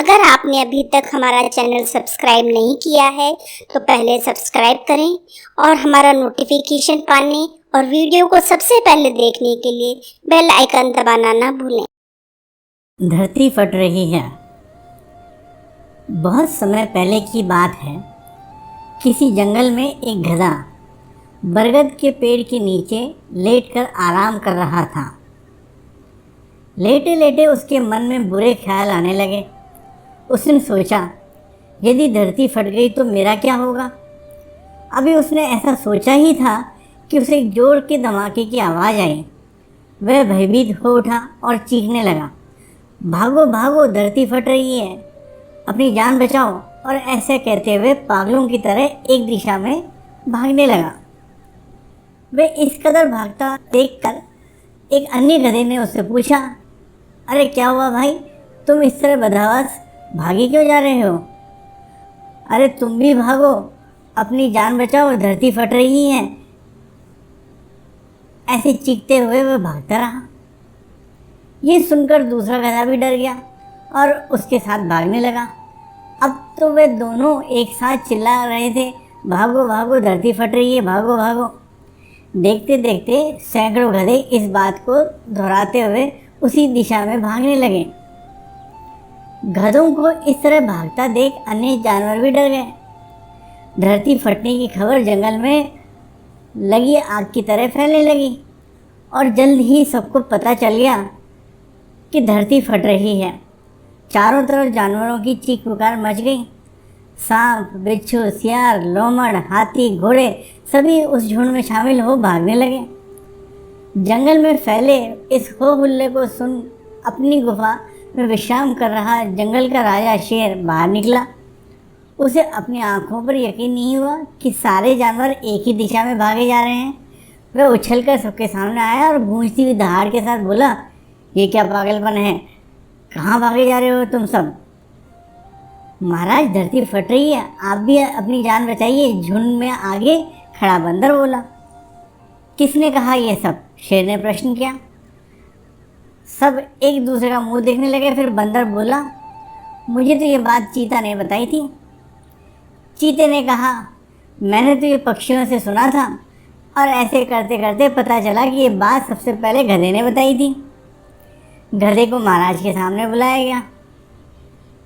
अगर आपने अभी तक हमारा चैनल सब्सक्राइब नहीं किया है तो पहले सब्सक्राइब करें और हमारा नोटिफिकेशन पाने और वीडियो को सबसे पहले देखने के लिए बेल आइकन दबाना ना भूलें। धरती फट रही है। बहुत समय पहले की बात है। किसी जंगल में एक गधा बरगद के पेड़ के नीचे लेटकर आराम कर रहा था। लेटे लेटे उसके मन में बुरे ख्याल आने लगे। उसने सोचा, यदि धरती फट गई तो मेरा क्या होगा। अभी उसने ऐसा सोचा ही था कि उसे एक जोर के धमाके की आवाज़ आई। वह भयभीत हो उठा और चीखने लगा, भागो भागो, धरती फट रही है, अपनी जान बचाओ। और ऐसे कहते हुए पागलों की तरह एक दिशा में भागने लगा। वह इस कदर भागता देखकर एक अन्य गधे ने उससे पूछा, अरे क्या हुआ भाई, तुम इस तरह बदहवास भागे क्यों जा रहे हो। अरे तुम भी भागो, अपनी जान बचाओ, धरती फट रही है। ऐसे चीखते हुए वह भागता रहा। ये सुनकर दूसरा गधा भी डर गया और उसके साथ भागने लगा। अब तो वे दोनों एक साथ चिल्ला रहे थे, भागो भागो, धरती फट रही है, भागो भागो। देखते देखते सैकड़ों गधे इस बात को दोहराते हुए उसी दिशा में भागने लगे। गधों को इस तरह भागता देख अन्य जानवर भी डर गए। धरती फटने की खबर जंगल में लगी आग की तरह फैलने लगी और जल्द ही सबको पता चल गया कि धरती फट रही है। चारों तरफ जानवरों की चीख पुकार मच गई। सांप, बिच्छू, सियार, लोमड़, हाथी, घोड़े सभी उस झुंड में शामिल हो भागने लगे। जंगल में फैले इस हो हुल्ले को सुन अपनी गुफा में विश्राम कर रहा जंगल का राजा शेर बाहर निकला। उसे अपनी आंखों पर यकीन नहीं हुआ कि सारे जानवर एक ही दिशा में भागे जा रहे हैं। वह उछलकर सबके सामने आया और गूंजती हुई दहाड़ के साथ बोला, ये क्या पागलपन है, कहाँ भागे जा रहे हो तुम सब। महाराज, धरती फट रही है, आप भी अपनी जान बचाइए, झुंड में आगे खड़ा बंदर बोला। किसने कहा ये सब, शेर ने प्रश्न किया। सब एक दूसरे का मुंह देखने लगे। फिर बंदर बोला, मुझे तो ये बात चीता ने बताई थी। चीते ने कहा, मैंने तो ये पक्षियों से सुना था और ऐसे करते करते पता चला कि ये बात सबसे पहले गधे ने बताई थी। गधे को महाराज के सामने बुलाया गया।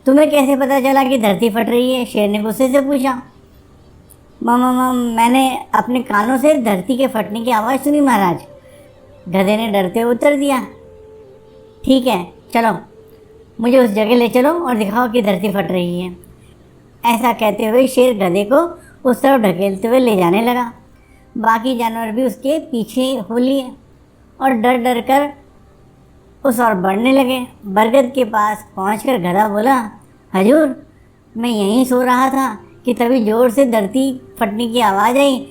तुम्हें कैसे पता चला कि धरती फट रही है, शेर ने गुस्से से पूछा। मैंने अपने कानों से धरती के फटने की आवाज़ सुनी महाराज, गधे ने डरते हुए उत्तर दिया। ठीक है, चलो मुझे उस जगह ले चलो और दिखाओ कि धरती फट रही है। ऐसा कहते हुए शेर गधे को उस तरफ ढकेलते हुए ले जाने लगा। बाकी जानवर भी उसके पीछे हो लिए और डर डर कर उस ओर बढ़ने लगे। बरगद के पास पहुंचकर गधा बोला, हजूर, मैं यहीं सो रहा था कि तभी जोर से धरती फटने की आवाज़ आई।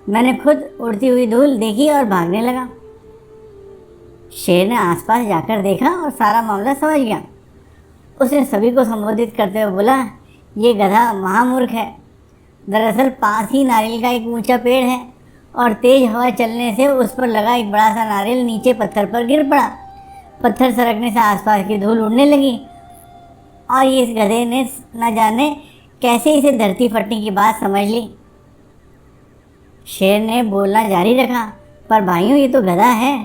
मैंने खुद उड़ती हुई धूल देखी और भागने लगा। शेर ने आसपास जाकर देखा और सारा मामला समझ गया। उसने सभी को संबोधित करते हुए बोला, ये गधा महामूर्ख है। दरअसल पास ही नारियल का एक ऊंचा पेड़ है और तेज हवा चलने से उस पर लगा एक बड़ा सा नारियल नीचे पत्थर पर गिर पड़ा। पत्थर सरकने से आसपास की धूल उड़ने लगी और ये इस गधे ने न जाने कैसे इसे धरती फटने की बात समझ ली। शेर ने बोलना जारी रखा, पर भाइयों, ये तो गधा है,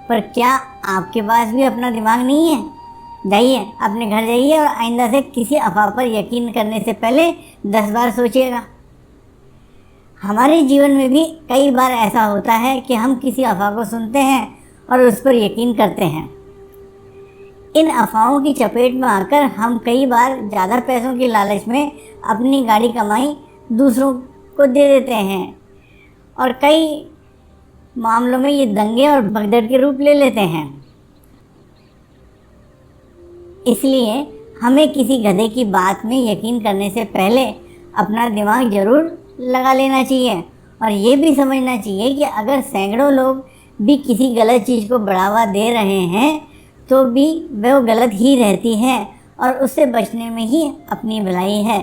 पर क्या आपके पास भी अपना दिमाग नहीं है। जाइए, अपने घर जाइए और आइंदा से किसी अफवाह पर यकीन करने से पहले 10 बार सोचिएगा। हमारे जीवन में भी कई बार ऐसा होता है कि हम किसी अफवाह को सुनते हैं और उस पर यकीन करते हैं। इन अफवाहों की चपेट में आकर हम कई बार ज़्यादा पैसों की लालच में अपनी गाड़ी कमाई दूसरों को दे देते हैं और कई मामलों में ये दंगे और भगदड़ के रूप ले लेते हैं। इसलिए हमें किसी गधे की बात में यकीन करने से पहले अपना दिमाग ज़रूर लगा लेना चाहिए और ये भी समझना चाहिए कि अगर सैकड़ों लोग भी किसी गलत चीज़ को बढ़ावा दे रहे हैं तो भी वह गलत ही रहती है और उससे बचने में ही अपनी भलाई है।